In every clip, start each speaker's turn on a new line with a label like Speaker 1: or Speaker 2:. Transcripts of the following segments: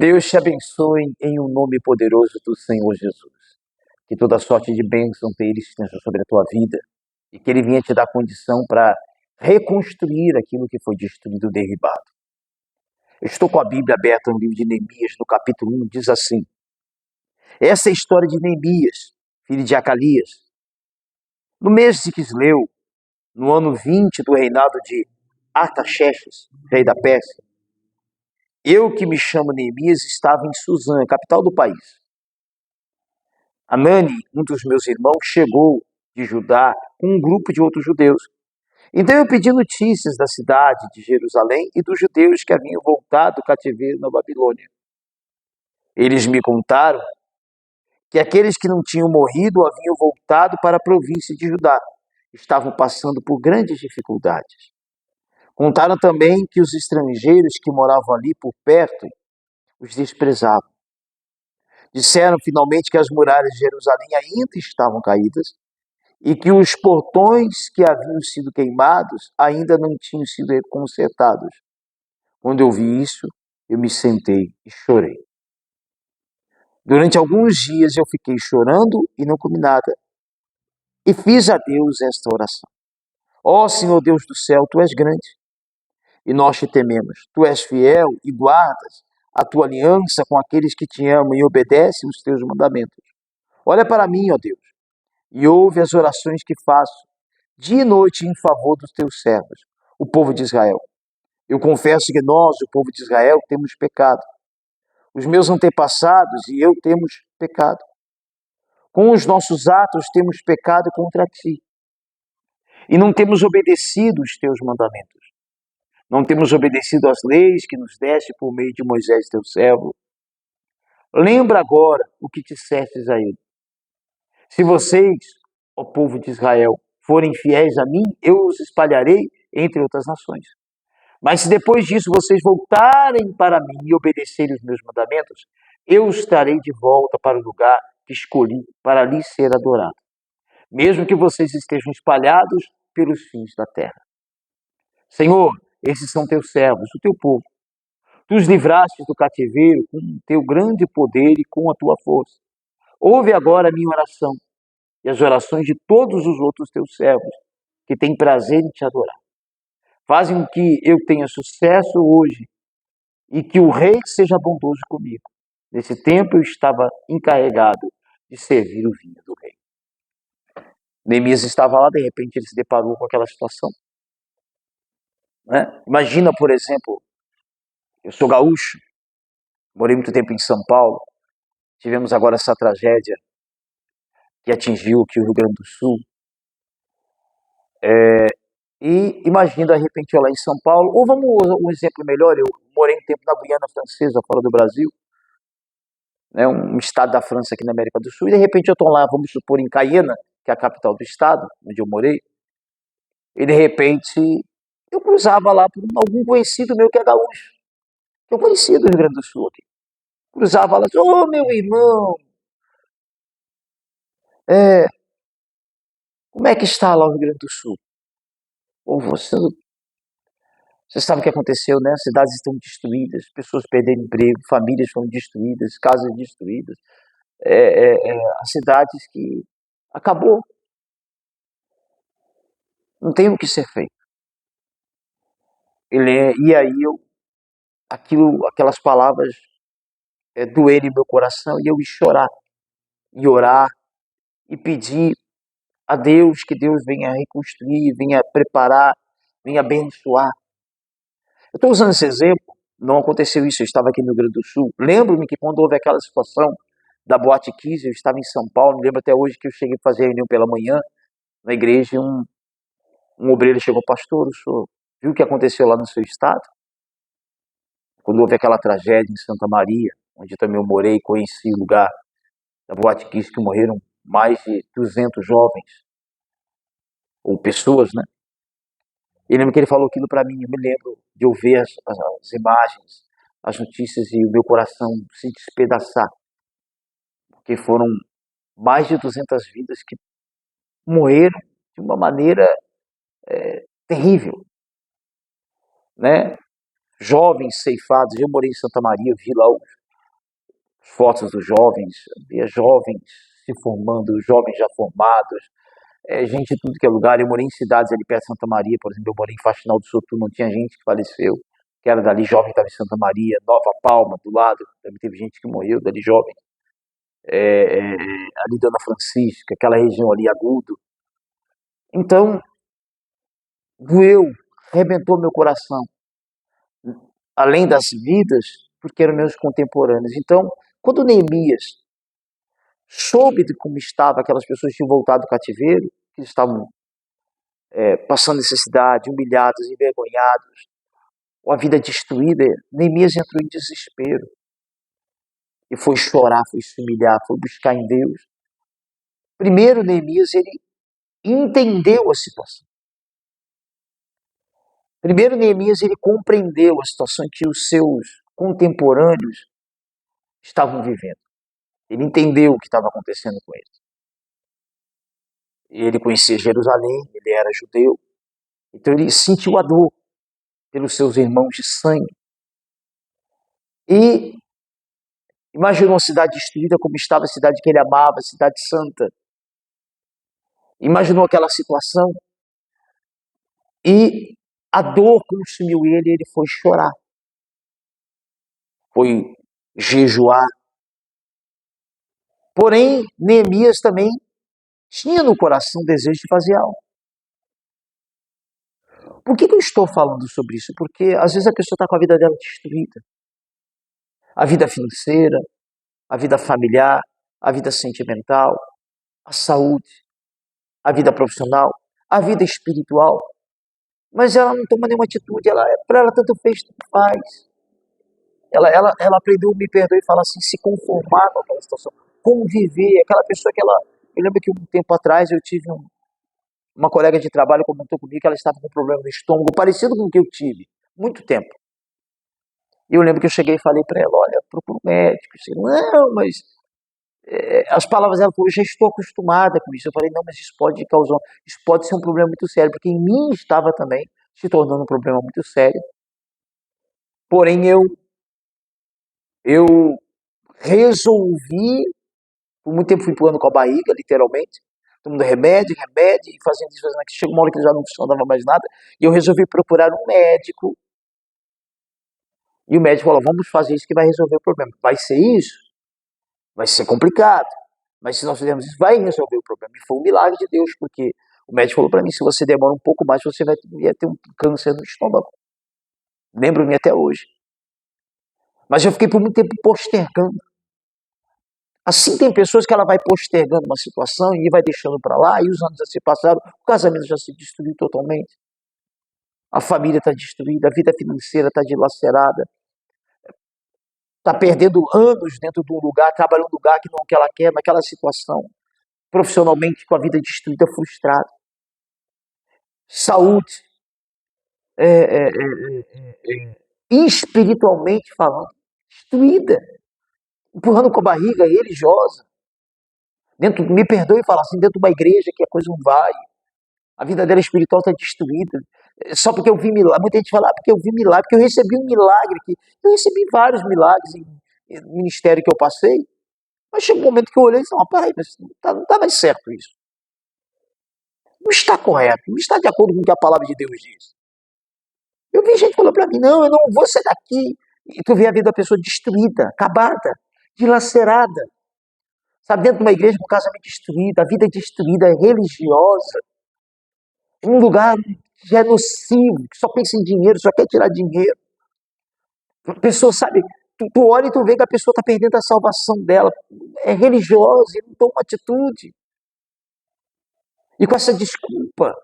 Speaker 1: Deus te abençoe em um nome poderoso do Senhor Jesus. Que toda sorte de bênção dele esteja sobre a tua vida e que ele venha te dar condição para reconstruir aquilo que foi destruído, derribado. Eu estou com a Bíblia aberta no livro de Neemias, no capítulo 1, diz assim: essa é a história de Neemias, filho de Acalias. No mês de Quisleu, no ano 20 do reinado de Artaxerxes, rei da Pérsia, eu, que me chamo Neemias, estava em Suzã, capital do país. Anani, um dos meus irmãos, chegou de Judá com um grupo de outros judeus. Então eu pedi notícias da cidade de Jerusalém e dos judeus que haviam voltado do cativeiro na Babilônia. Eles me contaram que aqueles que não tinham morrido haviam voltado para a província de Judá. Estavam passando por grandes dificuldades. Contaram também que os estrangeiros que moravam ali por perto os desprezavam. Disseram finalmente que as muralhas de Jerusalém ainda estavam caídas e que os portões que haviam sido queimados ainda não tinham sido consertados. Quando eu vi isso, eu me sentei e chorei. Durante alguns dias eu fiquei chorando e não comi nada. E fiz a Deus esta oração: ó Senhor Deus do céu, Tu és grande e nós te tememos. Tu és fiel e guardas a Tua aliança com aqueles que te amam e obedecem os Teus mandamentos. Olha para mim, ó Deus, e ouve as orações que faço dia e noite em favor dos Teus servos, o povo de Israel. Eu confesso que nós, o povo de Israel, temos pecado. Os meus antepassados e eu temos pecado. Com os nossos atos temos pecado contra Ti. E não temos obedecido os Teus mandamentos. Não temos obedecido às leis que nos deste por meio de Moisés, Teu servo. Lembra agora o que dissestes a ele. Se vocês, ó povo de Israel, forem fiéis a mim, eu os espalharei entre outras nações. Mas se depois disso vocês voltarem para mim e obedecerem os meus mandamentos, eu os trarei de volta para o lugar que escolhi para ali ser adorado, mesmo que vocês estejam espalhados pelos fins da terra. Senhor, esses são teus servos, o teu povo. Tu os livraste do cativeiro com o teu grande poder e com a tua força. Ouve agora a minha oração e as orações de todos os outros teus servos que têm prazer em te adorar. Fazem com que eu tenha sucesso hoje e que o rei seja bondoso comigo. Nesse tempo eu estava encarregado de servir o vinho do rei. Neemias estava lá, de repente ele se deparou com aquela situação. Né? Imagina, por exemplo, eu sou gaúcho, morei muito tempo em São Paulo, tivemos agora essa tragédia que atingiu aqui o Rio Grande do Sul. E imagina, de repente, eu lá em São Paulo, ou vamos um exemplo melhor, eu morei um tempo na Guiana Francesa, fora do Brasil, né, um estado da França aqui na América do Sul, e de repente eu estou lá, vamos supor, em Cayena, que é a capital do estado, onde eu morei, e de repente eu cruzava lá por algum conhecido meu que é gaúcho, que eu conhecia do Rio Grande do Sul aqui. Cruzava lá, ô meu irmão, como é que está lá o Rio Grande do Sul? Ou você sabe o que aconteceu, né? As cidades estão destruídas, pessoas perderam emprego, famílias foram destruídas, casas destruídas, as cidades que acabou, não tem o que ser feito. E aí aquelas palavras doerem em meu coração e eu ia chorar, e orar, e pedir a Deus que Deus venha reconstruir, venha preparar, venha abençoar. Eu estou usando esse exemplo, não aconteceu isso, eu estava aqui no Rio Grande do Sul. Lembro-me que quando houve aquela situação da Boate Kiss, eu estava em São Paulo, me lembro até hoje que eu cheguei a fazer a reunião pela manhã na igreja e um obreiro chegou: pastor, o senhor viu o que aconteceu lá no seu estado? Quando houve aquela tragédia em Santa Maria, onde também eu morei e conheci o lugar da Boate Kiss, que morreram mais de 200 jovens, ou pessoas, né? Eu lembro que ele falou aquilo para mim, eu me lembro de eu ver as imagens, as notícias e o meu coração se despedaçar, porque foram mais de 200 vidas que morreram de uma maneira terrível, né? Jovens ceifados. Eu morei em Santa Maria, vi lá fotos dos jovens, via jovens se formando, jovens já formados, gente de tudo que é lugar. Eu morei em cidades ali perto de Santa Maria, por exemplo, eu morei em Faxinal do Soturno, tinha gente que faleceu, que era dali, jovem estava em Santa Maria, Nova Palma, do lado, também teve gente que morreu dali jovem, ali Dona Francisca, aquela região ali, Agudo. Então, doeu, arrebentou meu coração, além das vidas, porque eram meus contemporâneos. Então, quando Neemias soube de como estava aquelas pessoas que tinham voltado do cativeiro, que estavam passando necessidade, humilhados, envergonhados, com a vida destruída, Neemias entrou em desespero e foi chorar, foi se humilhar, foi buscar em Deus. Primeiro, Neemias, ele entendeu a situação. Primeiro, Neemias, ele compreendeu a situação que os seus contemporâneos estavam vivendo. Ele entendeu o que estava acontecendo com eles. Ele conhecia Jerusalém, ele era judeu, então ele sentiu a dor pelos seus irmãos de sangue. E imaginou a cidade destruída como estava a cidade que ele amava, a cidade santa. Imaginou aquela situação e a dor consumiu ele e ele foi chorar. Foi jejuar. Porém, Neemias também tinha no coração o desejo de fazer algo. Por que eu estou falando sobre isso? Porque às vezes a pessoa está com a vida dela destruída. A vida financeira, a vida familiar, a vida sentimental, a saúde, a vida profissional, a vida espiritual. Mas ela não toma nenhuma atitude, para ela tanto fez, tanto faz. Ela aprendeu, me perdoe, e fala assim, se conformar com aquela situação, conviver, aquela pessoa que ela... Eu lembro que um tempo atrás eu tive uma colega de trabalho que comentou comigo que ela estava com um problema no estômago, parecido com o que eu tive, muito tempo. E eu lembro que eu cheguei e falei para ela, olha, procura um médico. Disse, não, mas... as palavras dela foram, eu já estou acostumada com isso. Eu falei, não, mas isso pode causar... Isso pode ser um problema muito sério, porque em mim estava também se tornando um problema muito sério. Porém, eu resolvi, por muito tempo fui empurrando com a barriga, literalmente, tomando remédio, e fazendo isso, que chegou uma hora que já não funcionava mais nada, e eu resolvi procurar um médico, e o médico falou, vamos fazer isso que vai resolver o problema. Vai ser isso? Vai ser complicado, mas se nós fizermos isso, vai resolver o problema. E foi um milagre de Deus, porque o médico falou para mim, se você demora um pouco mais, você vai ter um câncer no estômago. Lembro-me até hoje. Mas eu fiquei por muito tempo postergando. Assim tem pessoas que ela vai postergando uma situação e vai deixando para lá, e os anos já se passaram, o casamento já se destruiu totalmente, a família está destruída, a vida financeira está dilacerada, está perdendo anos dentro de um lugar, trabalhando num lugar que não é o que ela quer, naquela situação, profissionalmente com a vida destruída, frustrada. Saúde, espiritualmente falando, destruída, empurrando com a barriga, religiosa. Dentro, me perdoe falar assim, dentro de uma igreja que a coisa não vai, a vida dela espiritual está destruída, só porque eu vi milagre. Muita gente fala, porque eu vi milagre, porque eu recebi um milagre aqui. Eu recebi vários milagres no ministério que eu passei, mas chegou um momento que eu olhei e disse, não, peraí, mas não está mais certo isso. Não está correto, não está de acordo com o que a palavra de Deus diz. Eu vi gente falando para mim, não, eu não vou sair daqui. E tu vê a vida da pessoa destruída, acabada, dilacerada. Sabe, dentro de uma igreja com o casamento destruído, a vida destruída, religiosa, um lugar que é nocivo, que só pensa em dinheiro, só quer tirar dinheiro. A pessoa, sabe, tu olha e tu vê que a pessoa está perdendo a salvação dela. É religiosa e não toma atitude. E com essa desculpa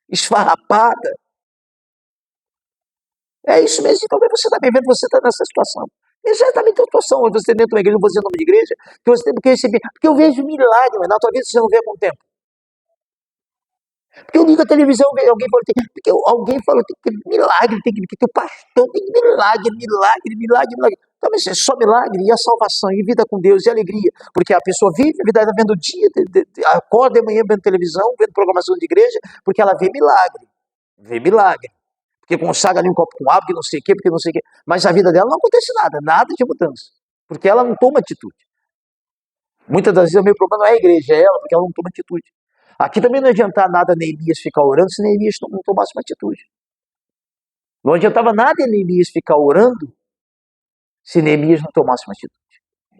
Speaker 1: esfarrapada. É isso mesmo, talvez você está vivendo, você está nessa situação. Exatamente a situação, onde você dentro de uma igreja, não vou dizer nome de igreja, que você tem que receber. Porque eu vejo milagre, mas na tua vida você não vê com o tempo. Porque eu ligo a televisão, alguém falou, porque alguém falou, tem que ter milagre, tem que ter o pastor, tem milagre. Então, mas é só milagre, e a salvação, e vida com Deus, e alegria. Porque a pessoa vive a vida vendo o dia, acorda de manhã vendo televisão, vendo programação de igreja, porque ela vê milagre. Vê milagre. Porque consagra ali um copo com água, que não sei o quê, porque não sei o quê. Mas a vida dela não acontece nada de mudança. porque ela não toma atitude. Muitas das vezes o meu problema não é a igreja, é ela, porque ela não toma atitude. Aqui também não adiantava nada Neemias ficar orando se Neemias não tomasse uma atitude. Não adiantava nada Neemias ficar orando se Neemias não tomasse uma atitude.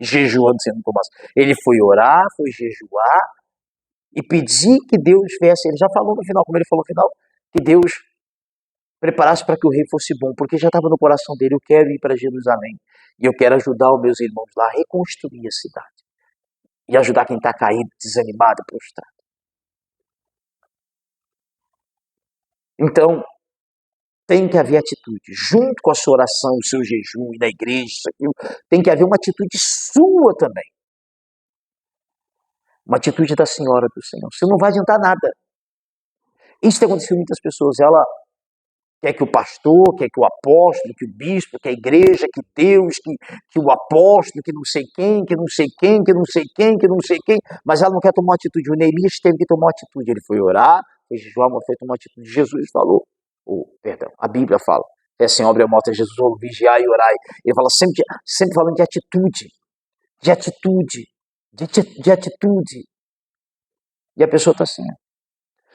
Speaker 1: Jejuando se não tomasse. Ele foi orar, foi jejuar e pedir que Deus viesse. Ele já falou no final, como ele falou no final, que Deus preparasse para que o rei fosse bom, porque já estava no coração dele, eu quero ir para Jerusalém e eu quero ajudar os meus irmãos lá a reconstruir a cidade e ajudar quem está caído, desanimado, prostrado. Então, tem que haver atitude, junto com a sua oração, o seu jejum, e na igreja, isso, aquilo, tem que haver uma atitude sua também. Uma atitude da senhora do Senhor. Você não vai adiantar nada. Isso tem acontecido com muitas pessoas. Ela quer que o pastor, quer que o apóstolo, que o bispo, que a igreja, que Deus, que o apóstolo, que não sei quem, que não sei quem, que não sei quem, que não sei quem, mas ela não quer tomar uma atitude. O Neemias teve que tomar uma atitude. Ele foi orar, foi jejuar, mas foi tomar uma atitude. Jesus falou, perdão, a Bíblia fala, é assim, obra morta, Jesus falou, vigiai e orai. Ele fala sempre falando de atitude, de atitude, de atitude. E a pessoa está assim.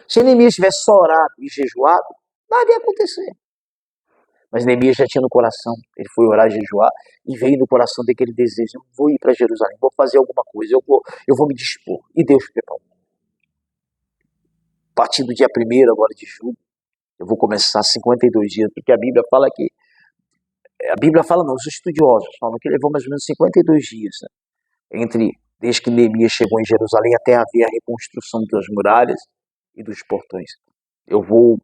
Speaker 1: Se Neemias tivesse só orado e jejuado, nada ia acontecer. Mas Neemias já tinha no coração, ele foi orar e jejuar, e veio no coração daquele desejo, eu vou ir para Jerusalém, vou fazer alguma coisa, eu vou me dispor. E Deus preparou. A partir do dia 1º agora de julho, eu vou começar 52 dias, porque a Bíblia fala que, não, os estudiosos falam que levou mais ou menos 52 dias, né, desde que Neemias chegou em Jerusalém até haver a reconstrução das muralhas e dos portões. Eu vou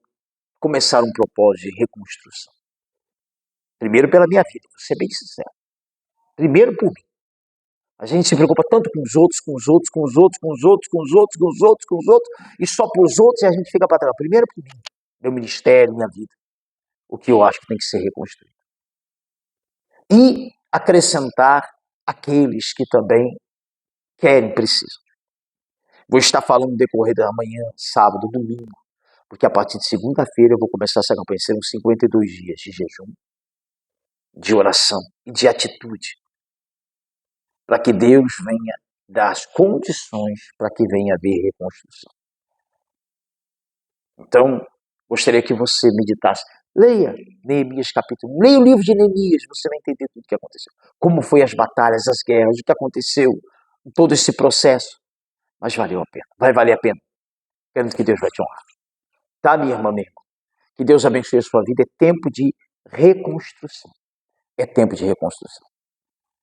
Speaker 1: começar um propósito de reconstrução. Primeiro pela minha vida, vou ser bem sincero. Primeiro por mim. A gente se preocupa tanto com os outros, e só para os outros e a gente fica para trás. Primeiro por mim, meu ministério, minha vida. O que eu acho que tem que ser reconstruído. E acrescentar aqueles que também querem, precisam. Vou estar falando no decorrer da manhã, sábado, domingo, porque a partir de segunda-feira eu vou começar essa campanha. Serão 52 dias de jejum, de oração e de atitude, para que Deus venha dar as condições para que venha haver reconstrução. Então, gostaria que você meditasse. Leia Neemias capítulo 1, leia o livro de Neemias, você vai entender tudo o que aconteceu. Como foi as batalhas, as guerras, o que aconteceu, todo esse processo. Mas valeu a pena, vai valer a pena. Quero que Deus vai te honrar. Tá, minha irmã, meu irmão? Que Deus abençoe a sua vida. É tempo de reconstrução. É tempo de reconstrução.